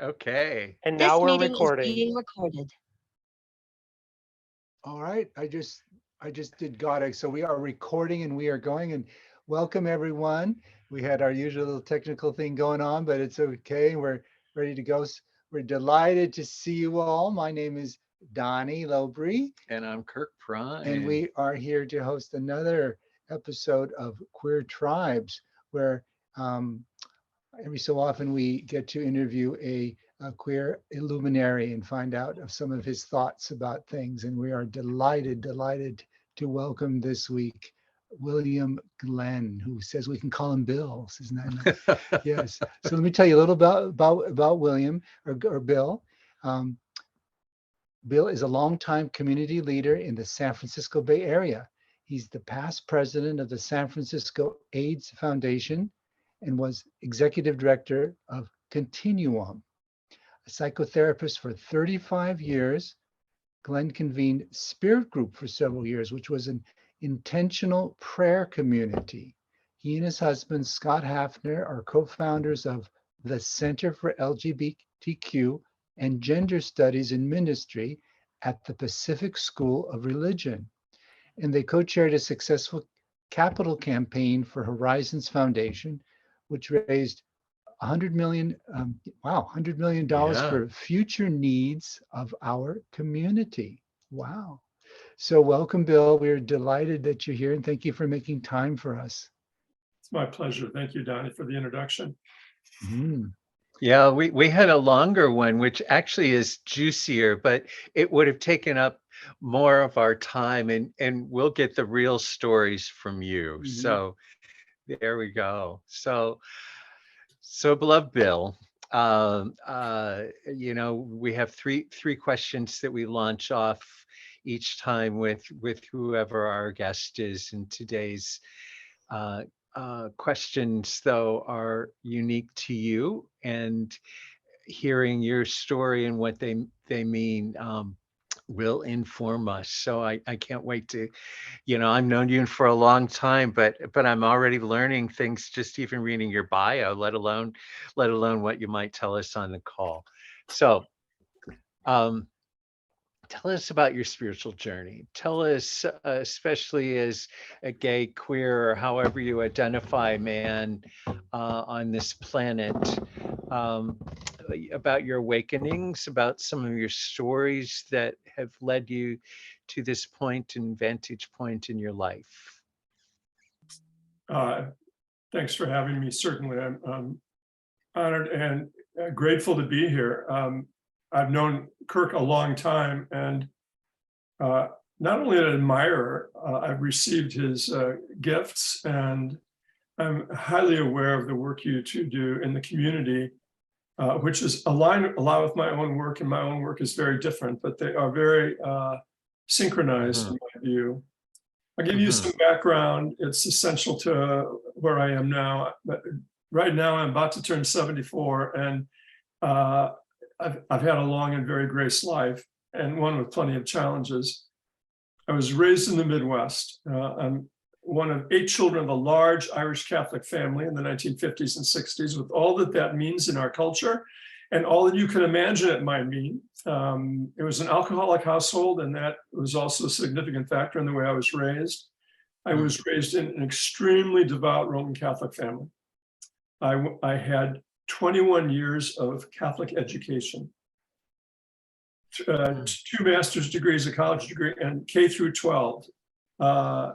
Okay. And now This we're meeting is recording. being recorded. All right, I just did got it. So we are recording and we are going, and welcome everyone. We had our usual little technical thing going on, but it's okay. We're ready to go. We're delighted to see you all. My name is Donnie Lowbrey, And I'm Kirk and Prine. we are here to host another episode of Queer Tribes, where every so often we get to interview a queer illuminary and find out of some of his thoughts about things. And we are delighted to welcome this week William Glen, who says we can call him Bill. Isn't that nice? Yes. So let me tell you a little about William or Bill. Um, Bill is a longtime community leader in the San Francisco Bay Area. He's the past president of the San Francisco AIDS Foundation and was executive director of Continuum, a psychotherapist for 35 years. Glen convened Spirit Group for several years, which was an intentional prayer community. He and his husband, Scott Hafner, are co-founders of the Center for LGBTQ and Gender Studies in Ministry at the Pacific School of Religion. And they co-chaired a successful capital campaign for Horizons Foundation, which raised $100 million, $100 million Yeah. for future needs of our community. Wow. So welcome, Bill. We're delighted that you're here and thank you for making time for us. It's my pleasure. Thank you, Donnie, for the introduction. Mm. Yeah, we had a longer one, which actually is juicier, but it would have taken up more of our time, and we'll get the real stories from you. Mhm. So there we go. So beloved Bill, we have three questions that we launch off each time with whoever our guest is, and today's uh, questions, though, are unique to you, and hearing your story and what they mean will inform us. So I can't wait to, I've known you for a long time, but I'm already learning things just even reading your bio, let alone what you might tell us on the call. So um, tell us about your spiritual journey. Tell us, especially as a gay, queer, or however you identify man on this planet, um, about your awakenings, about some of your stories that have led you to this point and vantage point in your life. Thanks for having me. Certainly, I'm honored and grateful to be here. I've known Kirk a long time, and not only an admirer, I've received his gifts, and I'm highly aware of the work you two do in the community, which is aligned a lot with my own work, and my own work is very different, but they are very synchronized in my view. I'll give you some background. It's essential to where I am now. But right now, I'm about to turn 74, and I've had a long and very graced life, and one with plenty of challenges. I was raised in the Midwest. I'm one of 8 children of a large Irish Catholic family in the 1950s and 60s, with all that that means in our culture and all that you can imagine it might mean. It was an alcoholic household, and that was also a significant factor in the way I was raised. I was raised in an extremely devout Roman Catholic family. I had 21 years of Catholic education, 2 master's degrees, a college degree, and K through 12. I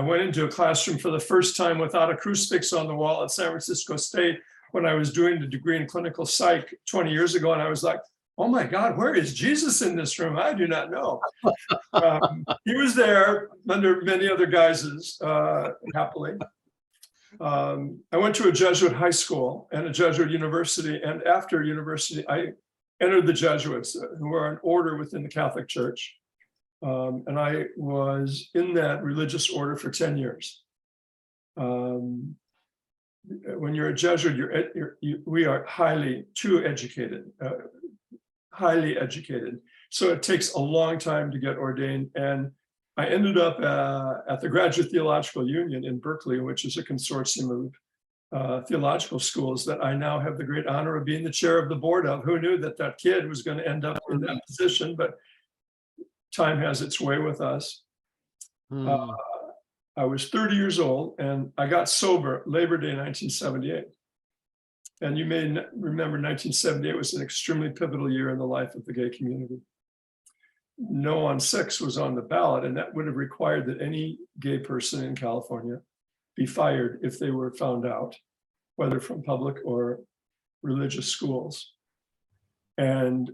went into a classroom for the first time without a crucifix on the wall at San Francisco State when I was doing the degree in clinical psych 20 years ago. And I was like, oh my God, where is Jesus in this room? I do not know. He was there under many other guises, happily. I went to a Jesuit high school and a Jesuit university. And after university, I entered the Jesuits, who are an order within the Catholic Church. And I was in that religious order for 10 years. When you're a Jesuit, we are highly educated. So it takes a long time to get ordained. And I ended up at the Graduate Theological Union in Berkeley, which is a consortium of theological schools that I now have the great honor of being the chair of the board of. Who knew that that kid was going to end up in that position? But time has its way with us. I was 30 years old and I got sober Labor Day 1978. And you may remember 1978 was an extremely pivotal year in the life of the gay community. No on 6 was on the ballot, and that would have required that any gay person in California be fired if they were found out, whether from public or religious schools. And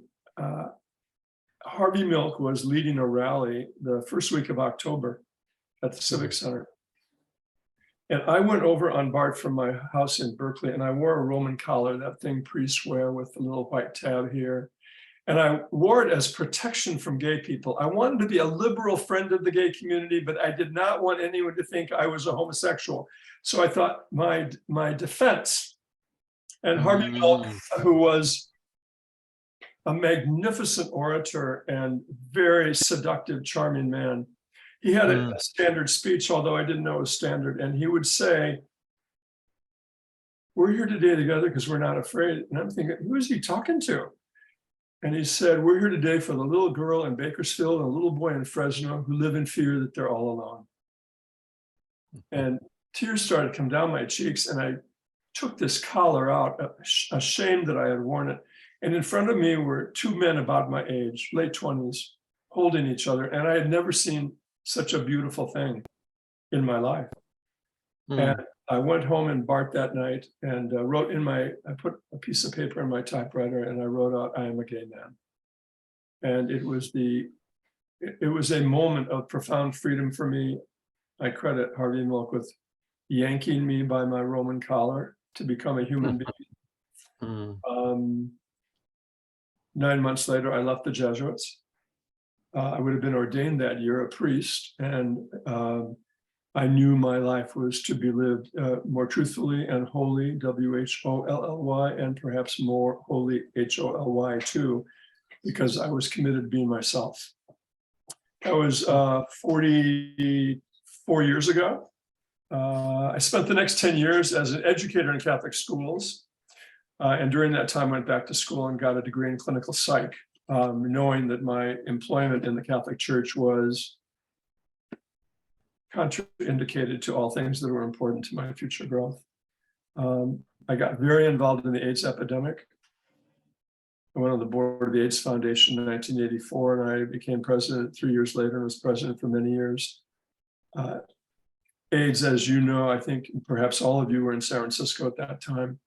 Harvey Milk was leading a rally the first week of October at the Civic Center. And I went over unbarred from my house in Berkeley, and I wore a Roman collar, that thing priests wear with the little white tab here. And I wore it as protection from gay people. I wanted to be a liberal friend of the gay community, but I did not want anyone to think I was a homosexual. So I thought my defense, and Harvey Milk, who was a magnificent orator and very seductive, charming man, he had a standard speech, although I didn't know it was standard. And he would say, "We're here today together because we're not afraid." And I'm thinking, who is he talking to? And he said, "We're here today for the little girl in Bakersfield and a little boy in Fresno who live in fear that they're all alone." And tears started to come down my cheeks. And I took this collar out, ashamed that I had worn it. And in front of me were 2 men about my age, late 20s, holding each other. And I had never seen such a beautiful thing in my life. And I went home in BART that night and I put a piece of paper in my typewriter and I wrote out, "I am a gay man." And it was a moment of profound freedom for me. I credit Harvey Milk with yanking me by my Roman collar to become a human being. 9 months later, I left the Jesuits. I would have been ordained that year, a priest, and I knew my life was to be lived more truthfully and wholly, W-H-O-L-L-Y, and perhaps more wholly, H-O-L-Y too, because I was committed to being myself. That was 44 years ago. I spent the next 10 years as an educator in Catholic schools. And during that time, I went back to school and got a degree in clinical psych, knowing that my employment in the Catholic Church was contraindicated to all things that were important to my future growth. I got very involved in the AIDS epidemic. I went on the board of the AIDS Foundation in 1984, and I became president 3 years later and was president for many years. AIDS, as you know, I think perhaps all of you were in San Francisco at that time.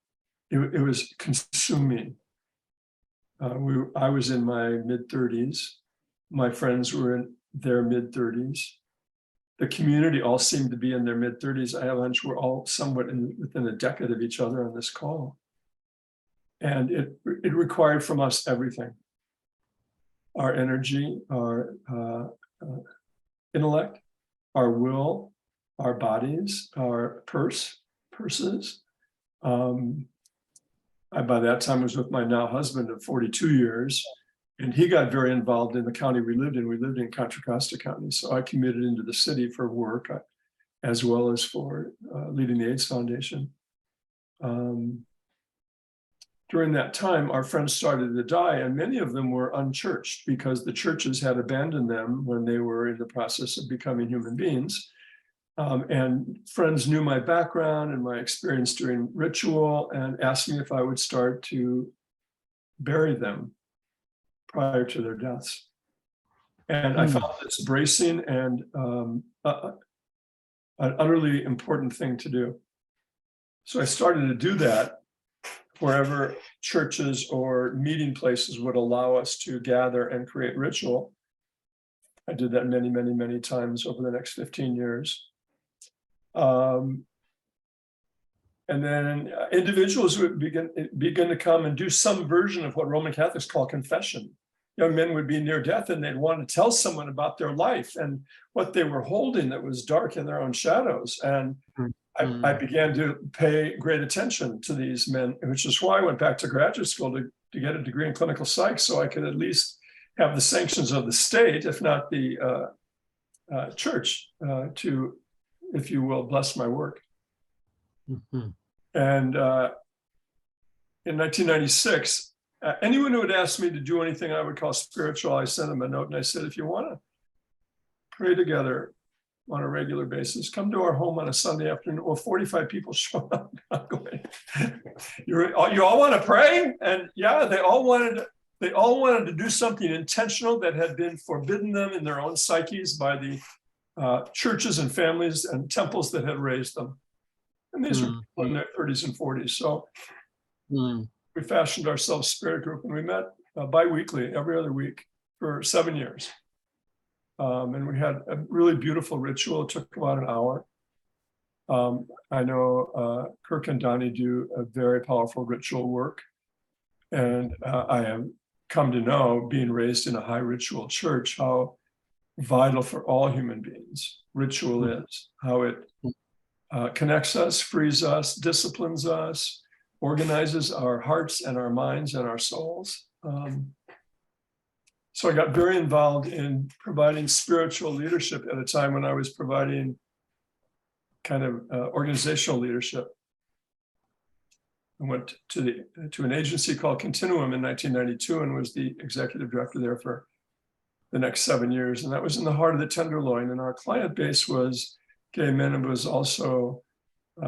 It was consuming. I was in my mid-30s. My friends were in their mid-30s. The community all seemed to be in their mid-30s. I have a hunch we're all somewhat within a decade of each other on this call. And it required from us everything. Our energy, our intellect, our will, our bodies, our purses. I, by that time, was with my now husband of 42 years, and he got very involved in the county we lived in. We lived in Contra Costa County, so I commuted into the city for work, as well as for leading the AIDS Foundation. During that time, our friends started to die, and many of them were unchurched because the churches had abandoned them when they were in the process of becoming human beings. And friends knew my background and my experience during ritual and asked me if I would start to bury them prior to their deaths. And I found this bracing and an utterly important thing to do. So I started to do that wherever churches or meeting places would allow us to gather and create ritual. I did that many, many, many times over the next 15 years. And then individuals would begin to come and do some version of what Roman Catholics call confession. Young men would be near death and they'd want to tell someone about their life and what they were holding that was dark in their own shadows. And I began to pay great attention to these men, which is why I went back to graduate school to get a degree in clinical psych, so I could at least have the sanctions of the state, if not the church, to, if you will, bless my work. And in 1996, anyone who would ask me to do anything I would call spiritual, I sent them a note and I said, if you want to pray together on a regular basis, come to our home on a Sunday afternoon. Well, 45 people show up. I'm going, you all want to pray? And yeah, they all wanted to do something intentional that had been forbidden them in their own psyches by the churches and families and temples that had raised them. And these were people in their 30s and 40s. So we fashioned ourselves spirit group, and we met bi-weekly every other week for 7 years. And we had a really beautiful ritual. It took about an hour. I know Kirk and Donnie do a very powerful ritual work. And I have come to know, being raised in a high ritual church, how vital for all human beings ritual is, how it connects us, frees us, disciplines us, organizes our hearts and our minds and our souls. So I got very involved in providing spiritual leadership at a time when I was providing kind of organizational leadership. I went to an agency called Continuum in 1992 and was the executive director there for the next 7 years. And that was in the heart of the Tenderloin. And our client base was gay men, and was also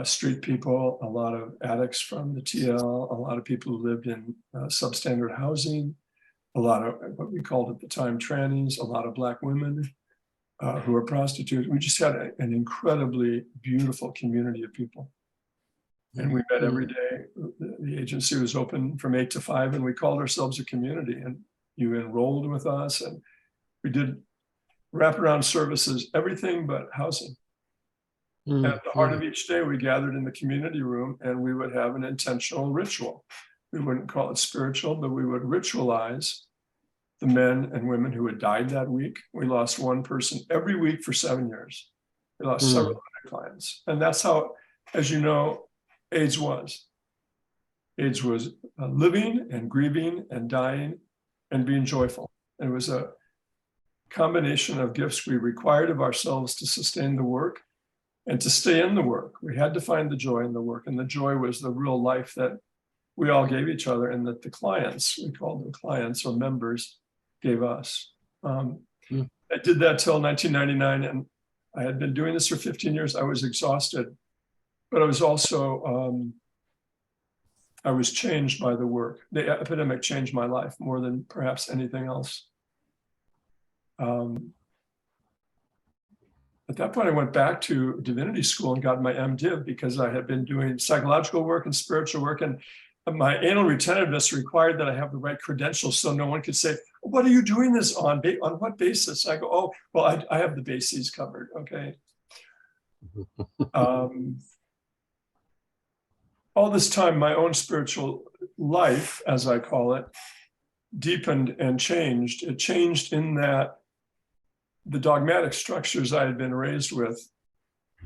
street people, a lot of addicts from the TL, a lot of people who lived in substandard housing, a lot of what we called at the time trannies, a lot of Black women who were prostitutes. We just had an incredibly beautiful community of people. And we met every day. The agency was open from 8 to 5, and we called ourselves a community. And you enrolled with us, and we did wraparound services, everything but housing. At the heart of each day, we gathered in the community room, and we would have an intentional ritual. We wouldn't call it spiritual, but we would ritualize the men and women who had died that week. We lost one person every week for 7 years. We lost several hundred clients. And that's how, as you know, AIDS was. AIDS was living and grieving and dying and being joyful. It was a combination of gifts we required of ourselves to sustain the work and to stay in the work. We had to find the joy in the work, and the joy was the real life that we all gave each other, and that the clients, we called them clients or members, gave us. I did that till 1999, and I had been doing this for 15 years. I was exhausted, but I was also, I was changed by the work. The epidemic changed my life more than perhaps anything else. At that point, I went back to divinity school and got my MDiv because I had been doing psychological work and spiritual work, and my anal retentiveness required that I have the right credentials so no one could say, what are you doing this on? On what basis? I go, oh, well, I have the bases covered, okay. All this time, my own spiritual life, as I call it, deepened and changed. It changed in that the dogmatic structures I had been raised with,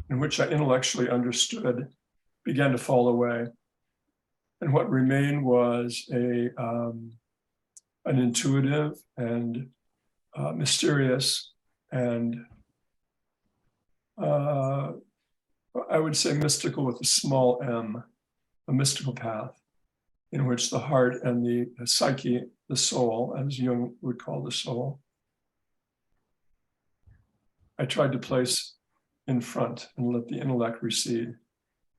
in which I intellectually understood, began to fall away. And what remained was an intuitive and mysterious and I would say mystical with a small m, a mystical path in which the heart and the psyche, the soul, as Jung would call the soul, I tried to place in front and let the intellect recede.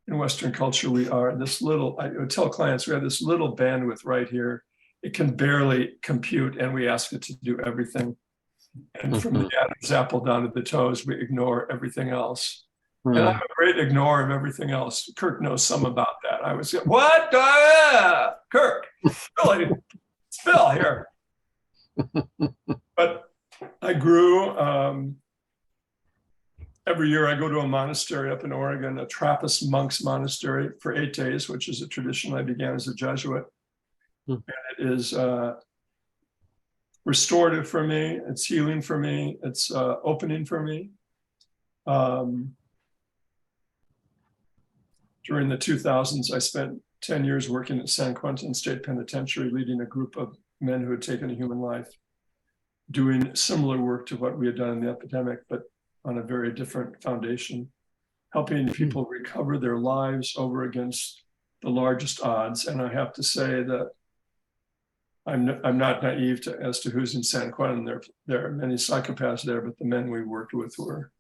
In Western culture, we are this little, I would tell clients, we have this little bandwidth right here. It can barely compute, and we ask it to do everything. And from the Adam's apple down to the toes, we ignore everything else. And I'm a great ignorer of everything else. Kirk knows some about that. I was, what? Kirk, Billy, it's Bill here. But I grew. Every year I go to a monastery up in Oregon, a Trappist monks monastery for 8 days, which is a tradition I began as a Jesuit. And it is restorative for me. It's healing for me. It's opening for me. During the 2000s, I spent 10 years working at San Quentin State Penitentiary, leading a group of men who had taken a human life, doing similar work to what we had done in the epidemic, but on a very different foundation, helping people recover their lives over against the largest odds. And I have to say that I'm not naive as to who's in San Quentin. There are many psychopaths there, but the men we worked with were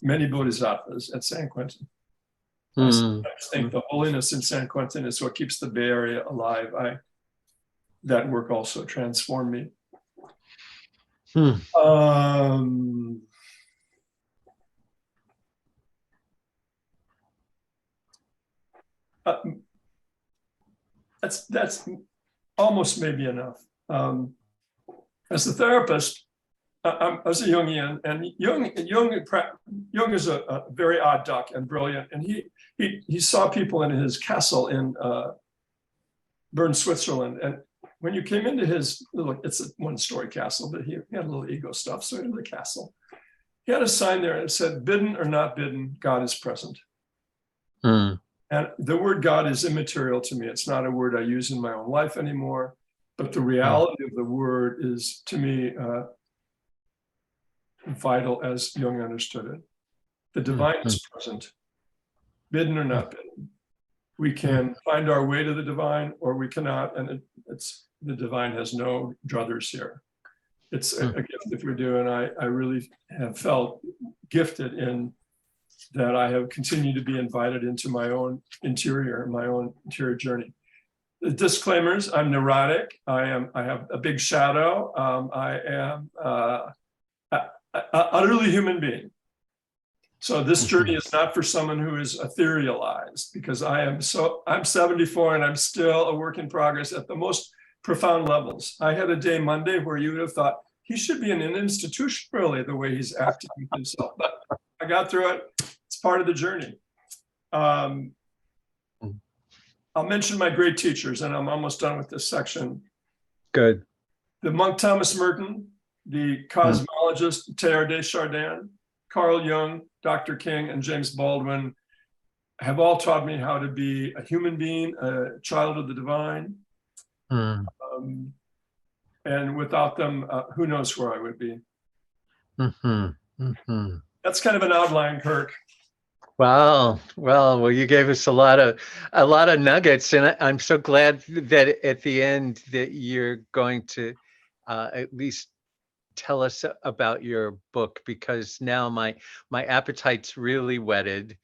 many bodhisattvas at San Quentin. I sometimes think the holiness in San Quentin is what keeps the Bay Area alive. That work also transformed me. That's almost maybe enough. As a therapist, I was a Jungian, and Jung is a very odd duck and brilliant, and he saw people in his castle in Bern, Switzerland, and when you came into his little, it's a one-story castle, but he had a little ego stuff, so into the castle, he had a sign there that said, "Bidden or not bidden, God is present." And the word God is immaterial to me. It's not a word I use in my own life anymore, but the reality of the word is, to me, vital as Jung understood it. The divine is present, bidden or not bidden. We can find our way to the divine, or we cannot, and the divine has no druthers here. It's a gift if we do, and I really have felt gifted in that I have continued to be invited into my own interior journey. The disclaimers: I'm neurotic. I have a big shadow. I am an utterly human being. So this journey is not for someone who is etherealized, because I'm 74 and I'm still a work in progress at the most profound levels. I had a day Monday where you would have thought he should be in an institution, really, the way he's acting with himself. But I got through it. It's part of the journey. I'll mention my great teachers, and I'm almost done with this section. Good. The monk Thomas Merton, the cosmologist Teilhard de Chardin, Carl Jung, Dr. King, and James Baldwin have all taught me how to be a human being, a child of the divine. And without them, who knows where I would be. That's kind of an outline, Kirk. Wow. Well, you gave us a lot of nuggets, and I'm so glad that at the end that you're going to at least tell us about your book, because now my appetite's really whetted.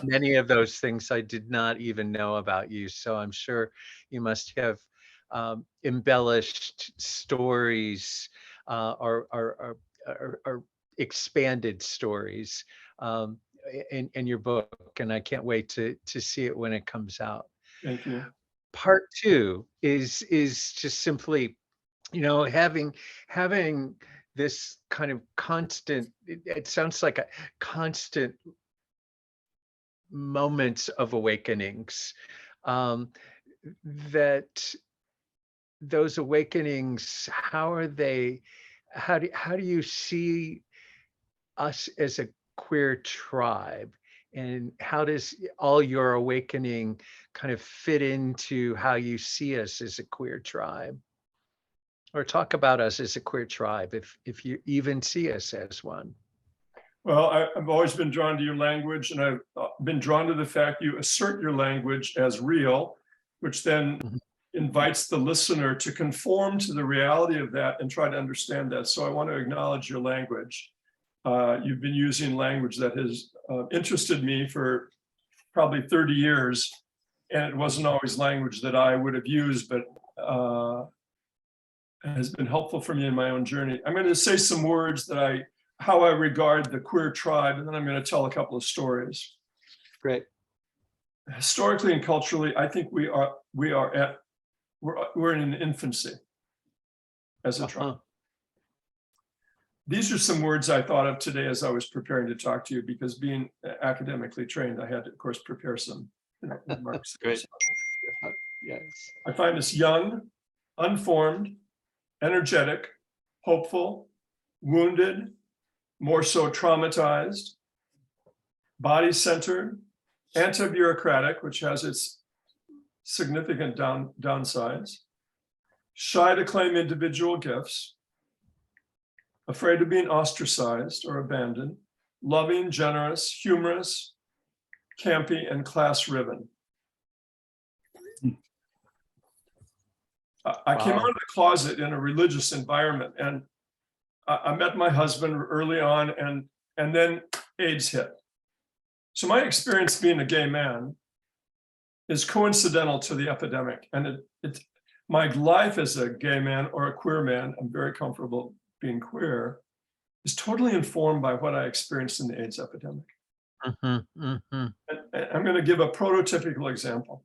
Many of those things I did not even know about you, so I'm sure you must have embellished stories or expanded stories in your book, and I can't wait to see it when it comes out. Thank you. Part 2 is just simply, having this kind of constant, it sounds like a constant moments of awakenings, that those awakenings, how do you see us as a queer tribe, and how does all your awakening kind of fit into how you see us as a queer tribe? Or talk about us as a queer tribe, if you even see us as one. Well, I've always been drawn to your language, and I've been drawn to the fact you assert your language as real, which then invites the listener to conform to the reality of that and try to understand that. So I want to acknowledge your language. You've been using language that has interested me for probably 30 years, and it wasn't always language that I would have used, but has been helpful for me in my own journey. I'm going to say some words how I regard the queer tribe, and then I'm going to tell a couple of stories. Great. Historically and culturally, I think we're in an infancy as a tribe. These are some words I thought of today as I was preparing to talk to you, because being academically trained, I had to, of course, prepare some remarks. Great. Yes. I find us young, unformed, energetic, hopeful, wounded, more so traumatized, body-centered, anti-bureaucratic, which has its significant downsides, shy to claim individual gifts, afraid of being ostracized or abandoned, loving, generous, humorous, campy, and class-riven. I came out of the closet in a religious environment, and I met my husband early on, and then AIDS hit. So my experience being a gay man is coincidental to the epidemic. And my life as a gay man or a queer man, I'm very comfortable being queer, is totally informed by what I experienced in the AIDS epidemic. And I'm going to give a prototypical example.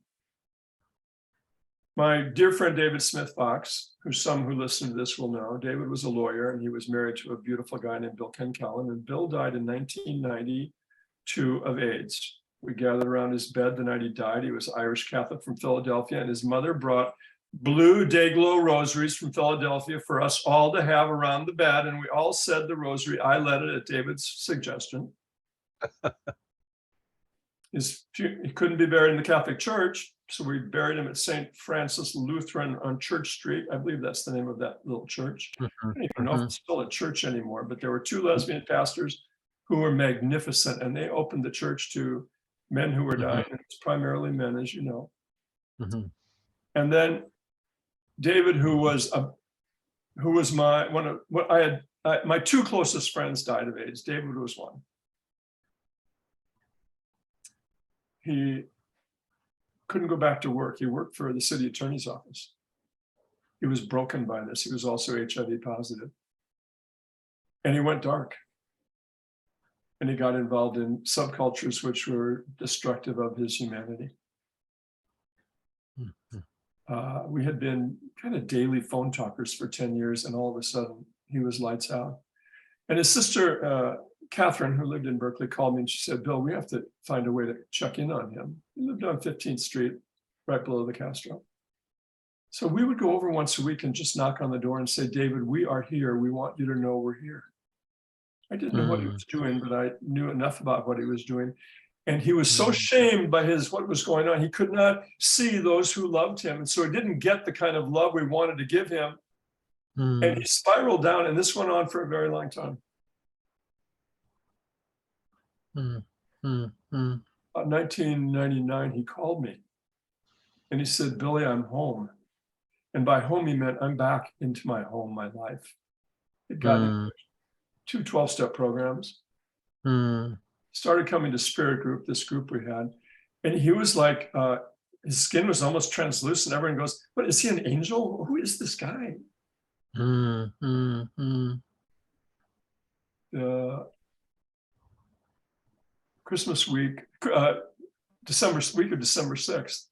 My dear friend David Smith Fox, who some who listen to this will know, David was a lawyer and he was married to a beautiful guy named Bill Kenkellen, and Bill died in 1992 of AIDS. We gathered around his bed the night he died. He was Irish Catholic from Philadelphia, and his mother brought blue day-glow rosaries from Philadelphia for us all to have around the bed, and we all said the rosary. I led it at David's suggestion. He couldn't be buried in the Catholic Church, so we buried him at St. Francis Lutheran on Church Street. I believe that's the name of that little church. I don't even know if it's still a church anymore, but there were two lesbian pastors who were magnificent, and they opened the church to men who were dying. It's primarily men, as you know. And then David, who was my two closest friends died of AIDS. David was one. He couldn't go back to work. He worked for the city attorney's office. He was broken by this. He was also HIV positive. And he went dark. And he got involved in subcultures which were destructive of his humanity. We had been kind of daily phone talkers for 10 years, and all of a sudden he was lights out. And his sister, Catherine, who lived in Berkeley, called me and she said, Bill, we have to find a way to check in on him. He lived on 15th Street, right below the Castro. So we would go over once a week and just knock on the door and say, David, we are here. We want you to know we're here. I didn't know what he was doing, but I knew enough about what he was doing. And he was so shamed by what was going on. He could not see those who loved him. And so he didn't get the kind of love we wanted to give him. And he spiraled down, and this went on for a very long time. 1999, he called me and he said, Billy, I'm home. And by home, he meant I'm back into my home, my life. It got into 2 12-step programs. Started coming to Spirit Group, this group we had. And he was like, his skin was almost translucent. Everyone goes, what, is he an angel? Who is this guy? Christmas week, December 6th,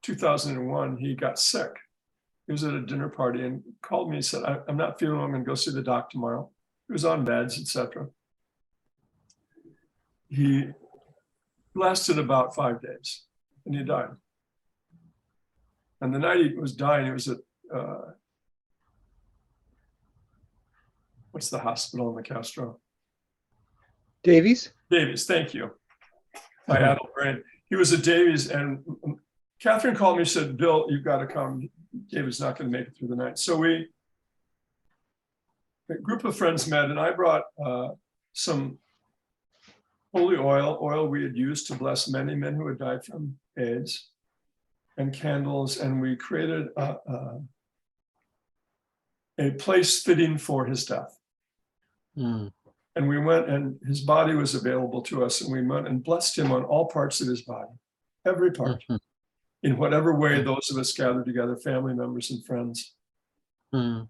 2001, he got sick. He was at a dinner party and called me and said, I'm not feeling well, I'm going to go see the doc tomorrow. He was on meds, etc. He lasted about 5 days and he died. And the night he was dying, it was at, what's the hospital in the Castro? Davies? Davies, thank you. My adult brain. He was at Davies, and Catherine called me and said, Bill, you've got to come. David's not going to make it through the night. So a group of friends met, and I brought some holy oil we had used to bless many men who had died from AIDS, and candles, and we created a place fitting for his death. And we went, and his body was available to us, and we went and blessed him on all parts of his body, every part, in whatever way those of us gathered together, family members and friends. And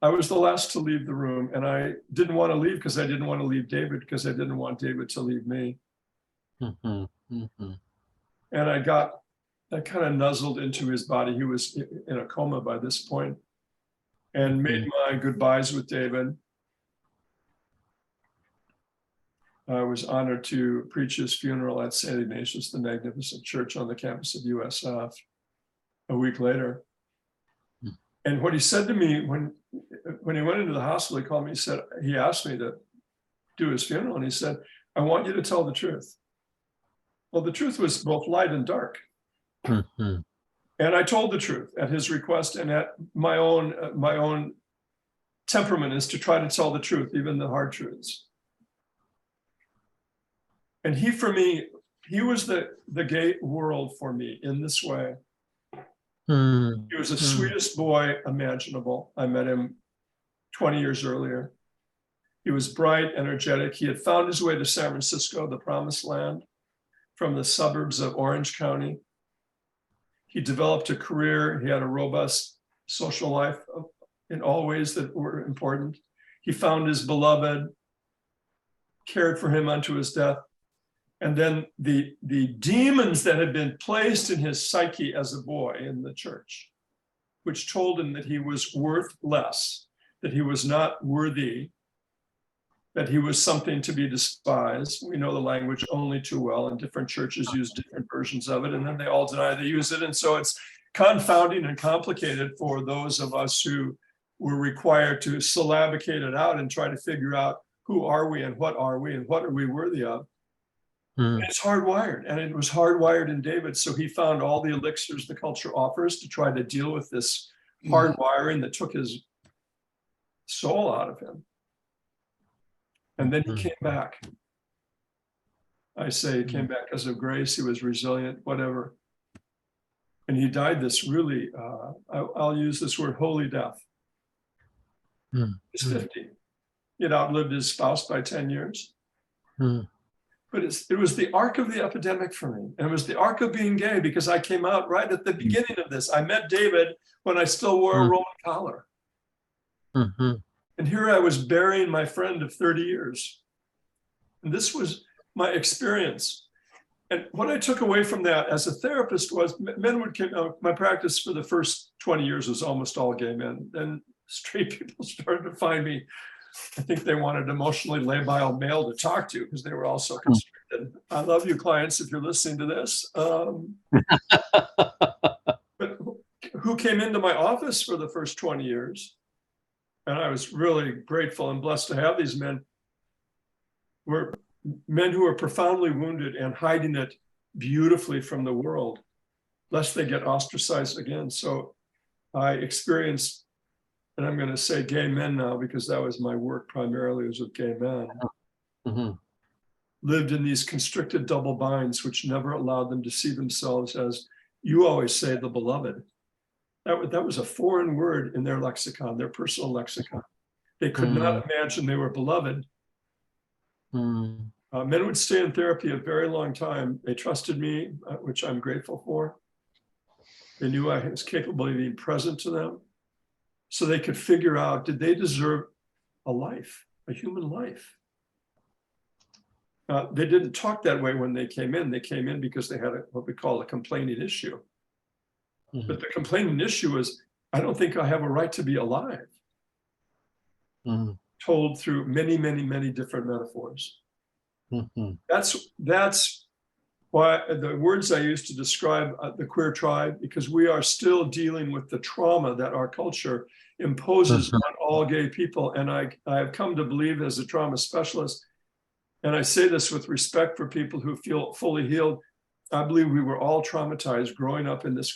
I was the last to leave the room, and I didn't want to leave because I didn't want to leave David, because I didn't want David to leave me. And I kind of nuzzled into his body. He was in a coma by this point, and made my goodbyes with David. I was honored to preach his funeral at St. Ignatius, the magnificent church on the campus of USF, a week later. And what he said to me when he went into the hospital, he called me, he asked me to do his funeral, and he said, I want you to tell the truth. Well, the truth was both light and dark. And I told the truth at his request, and at my own temperament is to try to tell the truth, even the hard truths. And he, for me, he was the gay world for me in this way. Mm. He was the sweetest boy imaginable. I met him 20 years earlier. He was bright, energetic. He had found his way to San Francisco, the promised land, from the suburbs of Orange County. He developed a career. He had a robust social life in all ways that were important. He found his beloved, cared for him unto his death. And then the demons that had been placed in his psyche as a boy in the church, which told him that he was worth less, that he was not worthy, that he was something to be despised. We know the language only too well, and different churches use different versions of it, and then they all deny they use it. And so it's confounding and complicated for those of us who were required to syllabicate it out and try to figure out who are we and what are we worthy of. It's hardwired, and it was hardwired in David. So he found all the elixirs the culture offers to try to deal with this hardwiring that took his soul out of him. And then he came back. I say he came back because of grace. He was resilient, whatever. And he died this really, I'll use this word, holy death. He's 50. He had outlived his spouse by 10 years. But it was the arc of the epidemic for me. And it was the arc of being gay, because I came out right at the beginning of this. I met David when I still wore a Roman collar. And here I was burying my friend of 30 years. And this was my experience. And what I took away from that as a therapist was men would come out. My practice for the first 20 years was almost all gay men. Then straight people started to find me. I think they wanted emotionally labile male to talk to because they were all so constricted. I love you, clients, if you're listening to this. But who came into my office for the first 20 years, and I was really grateful and blessed to have these men, were men who were profoundly wounded and hiding it beautifully from the world, lest they get ostracized again. So I experienced, and I'm going to say gay men now because that was my work primarily, was with gay men, lived in these constricted double binds, which never allowed them to see themselves as, you always say, the beloved. That was a foreign word in their lexicon, their personal lexicon. They could not imagine they were beloved. Men would stay in therapy a very long time. They trusted me, which I'm grateful for. They knew I was capable of being present to them, so they could figure out, did they deserve a life, a human life? They didn't talk that way when they came in. They came in because they had what we call a complaining issue. But the complaining issue is, I don't think I have a right to be alive. Told through many, many, many different metaphors. That's why the words I use to describe the queer tribe, because we are still dealing with the trauma that our culture imposes on all gay people. And I have come to believe, as a trauma specialist, and I say this with respect for people who feel fully healed, I believe we were all traumatized growing up in this